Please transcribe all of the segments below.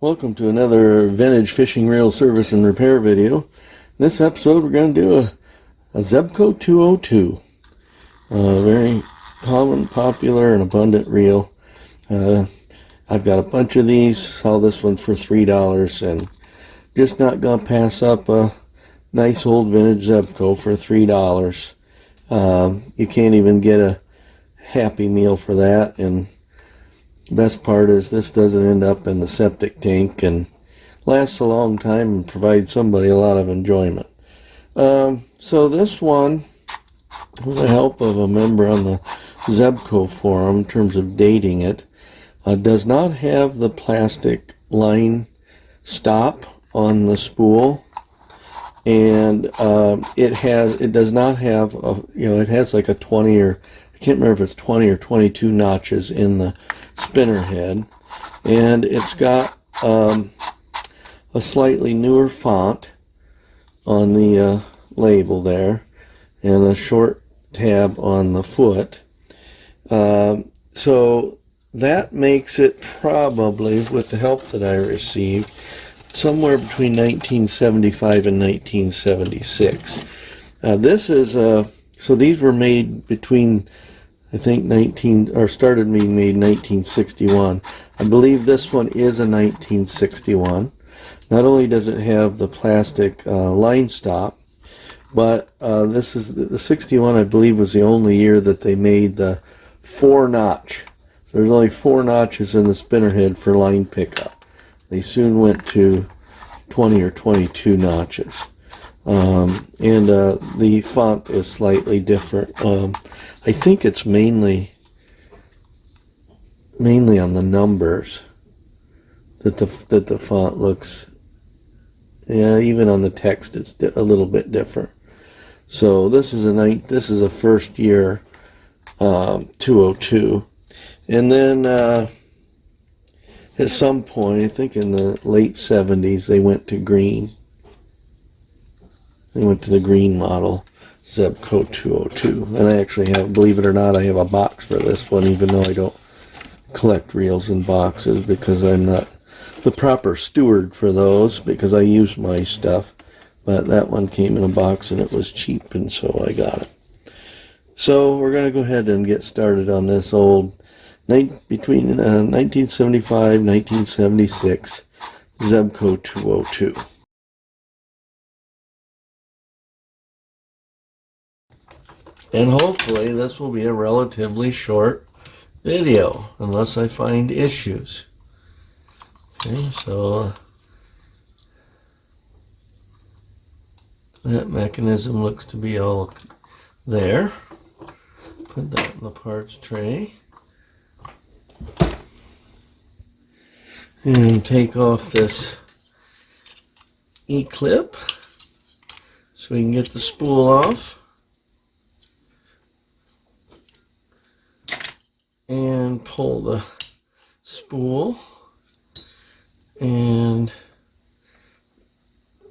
Welcome to another vintage fishing reel service and repair video. In this episode we're going to do a Zebco 202. Very common, popular, and abundant reel. I've got a bunch of these. Saw this one for $3 and just not going to pass up a nice old vintage Zebco for $3. You can't even get a Happy Meal for that, and best part is this doesn't end up in the septic tank and lasts a long time and provides somebody a lot of enjoyment. So this one, with the help of a member on the Zebco forum in terms of dating it, does not have the plastic line stop on the spool, and it does not have it has like a 20 or I can't remember if it's 20 or 22 notches in the spinner head, and it's got a slightly newer font on the label there and a short tab on the foot, so that makes it probably, with the help that I received, somewhere between 1975 and 1976. This is so these were made between, I think, started being made in 1961. I believe this one is a 1961. Not only does it have the plastic line stop, but this is the 61, I believe, was the only year that they made the 4-notch. So there's only 4 notches in the spinner head for line pickup. They soon went to 20 or 22 notches. And the font is slightly different. I think it's mainly on the numbers that the font looks. Yeah, even on the text it's a little bit different. So this is a first year 202, and then at some point, I think in the late 70s, they went to green. They went to the green model, Zebco 202. And I actually have, believe it or not, I have a box for this one, even though I don't collect reels in boxes because I'm not the proper steward for those, because I use my stuff. But that one came in a box and it was cheap, and so I got it. So we're going to go ahead and get started on this old between 1975 and 1976 Zebco 202. And hopefully this will be a relatively short video, unless I find issues. Okay, so that mechanism looks to be all there. Put that in the parts tray. And take off this E-clip so we can get the spool off. And pull the spool. And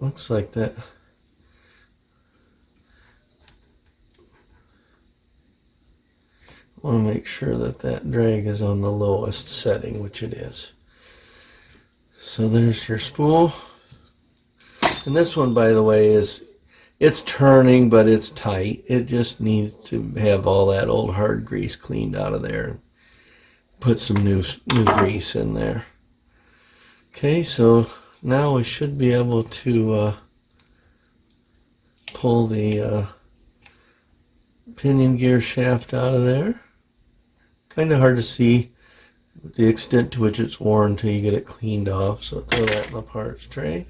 looks like that. I want to make sure that that drag is on the lowest setting, which it is. So there's your spool. And this one, by the way, it's turning, but it's tight. It just needs to have all that old hard grease cleaned out of there. Put some new grease in there. Okay, so now we should be able to pull the pinion gear shaft out of there. Kind of hard to see the extent to which it's worn until you get it cleaned off. So throw that in the parts tray.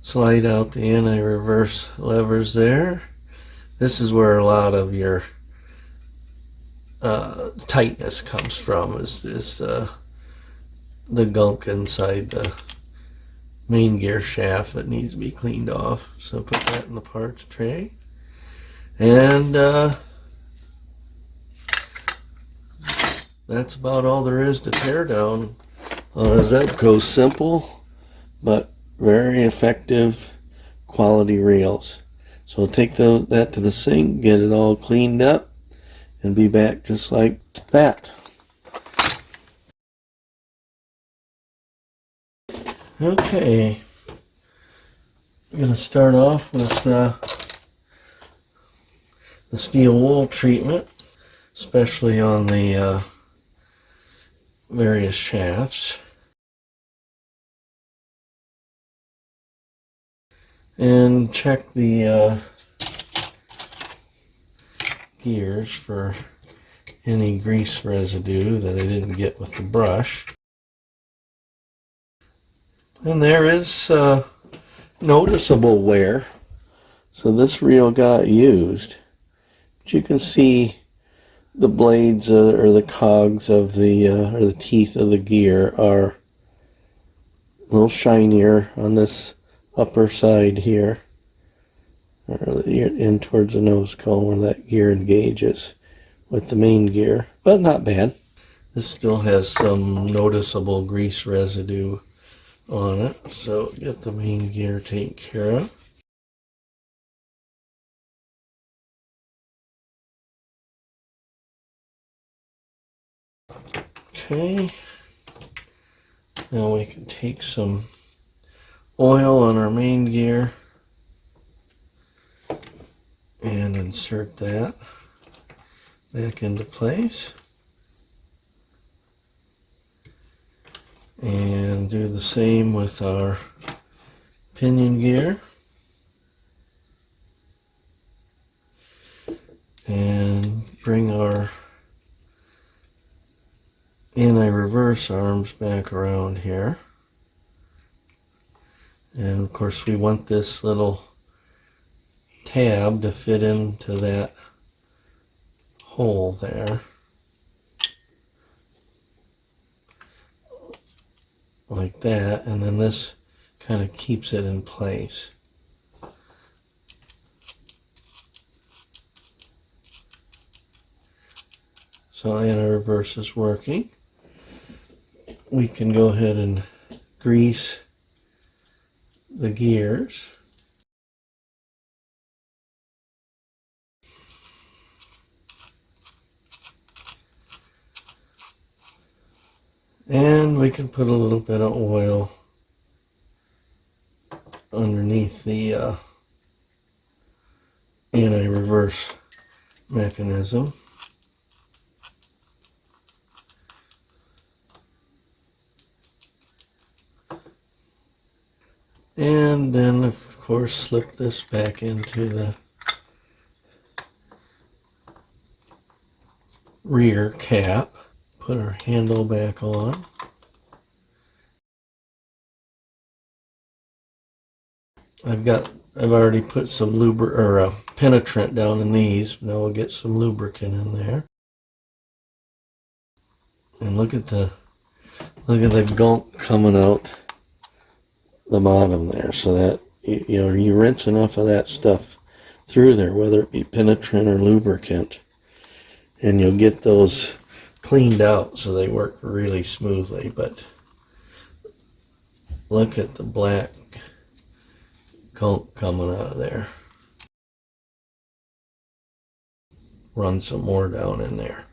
Slide out the anti-reverse levers there. This is where a lot of your tightness comes from, is the gunk inside the main gear shaft that needs to be cleaned off. So put that in the parts tray. And that's about all there is to tear down on a Zebco. Simple but very effective quality reels. So I'll take that to the sink, get it all cleaned up, and be back just like that. Okay, I'm going to start off with the steel wool treatment, especially on the various shafts. And check the gears for any grease residue that I didn't get with the brush. And there is noticeable wear. So this reel got used. But you can see the blades or the cogs of the or the teeth of the gear are a little shinier on this upper side here, or in towards the nose cone where that gear engages with the main gear, but not bad. This still has some noticeable grease residue on it, so get the main gear taken care of. Okay, now we can take some oil on our main gear and insert that back into place. And do the same with our pinion gear. And bring our anti-reverse arms back around here. And of course we want this little tab to fit into that hole there. Like that, and then this kind of keeps it in place. So anti-reverse is working. We can go ahead and grease the gears. And we can put a little bit of oil underneath the anti-reverse mechanism. And then of course slip this back into the rear cap. Put our handle back on. I've already put some penetrant down in these. Now we'll get some lubricant in there. And look at the gunk coming out the bottom there, so that you rinse enough of that stuff through there, whether it be penetrant or lubricant, and you'll get those cleaned out so they work really smoothly. But look at the black gunk coming out of there. Run some more down in there.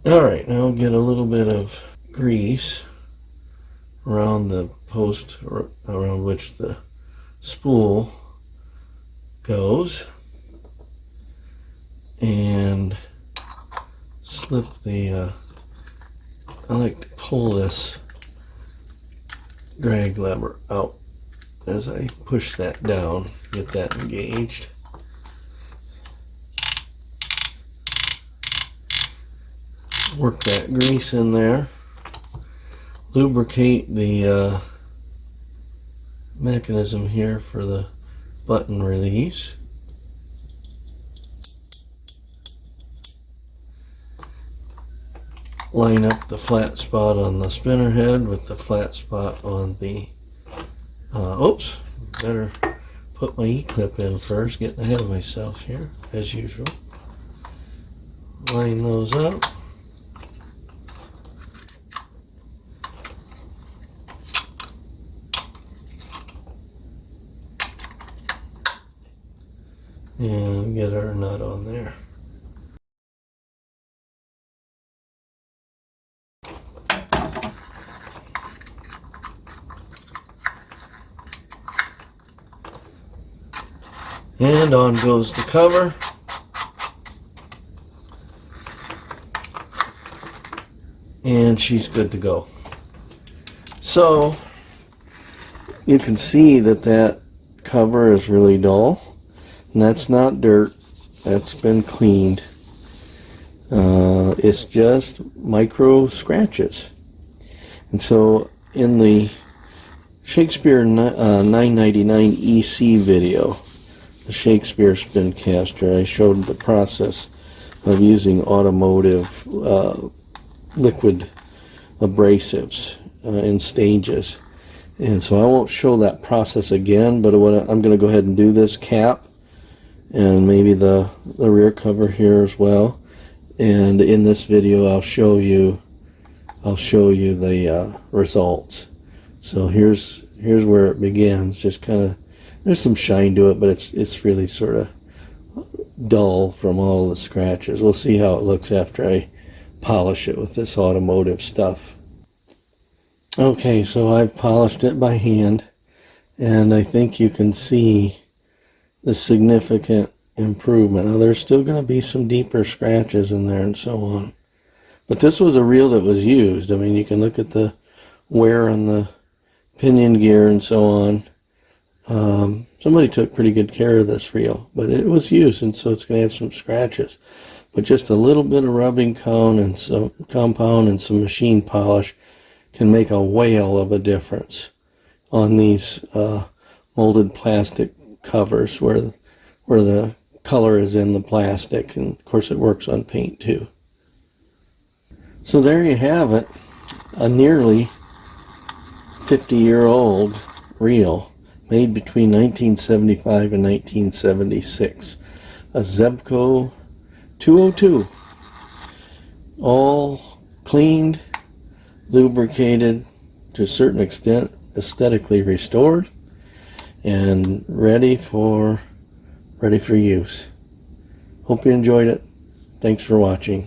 Alright, now get a little bit of grease around the post around which the spool goes, and slip the I like to pull this drag lever out as I push that down, get that engaged. Work that grease in there. Lubricate the mechanism here for the button release. Line up the flat spot on the spinner head with the flat spot on the oops, better put my E-clip in first, getting ahead of myself here as usual. Line those up. And get our nut on there. And on goes the cover. And she's good to go. So you can see that that cover is really dull, and that's not dirt. That's been cleaned. It's just micro scratches. And so in the Shakespeare 999 EC video, the Shakespeare Spincaster, I showed the process of using automotive liquid abrasives in stages. And so I won't show that process again, but I'm going to go ahead and do this cap and maybe the rear cover here as well. And in this video I'll show you the results. So here's where it begins. Just kind of, there's some shine to it, but it's really sort of dull from all the scratches. We'll see how it looks after I polish it with this automotive stuff. Okay, so I've polished it by hand, and I think you can see the significant improvement. Now there's still going to be some deeper scratches in there and so on, but this was a reel that was used. I mean, you can look at the wear on the pinion gear and so on. Somebody took pretty good care of this reel, but it was used, and so it's going to have some scratches. But just a little bit of rubbing cone and some compound and some machine polish can make a whale of a difference on these molded plastic covers where the color is in the plastic, and of course it works on paint too. So there you have it, a nearly 50-year-old reel made between 1975 and 1976, a Zebco 202, all cleaned, lubricated, to a certain extent aesthetically restored, and ready for use. Hope you enjoyed it. Thanks for watching.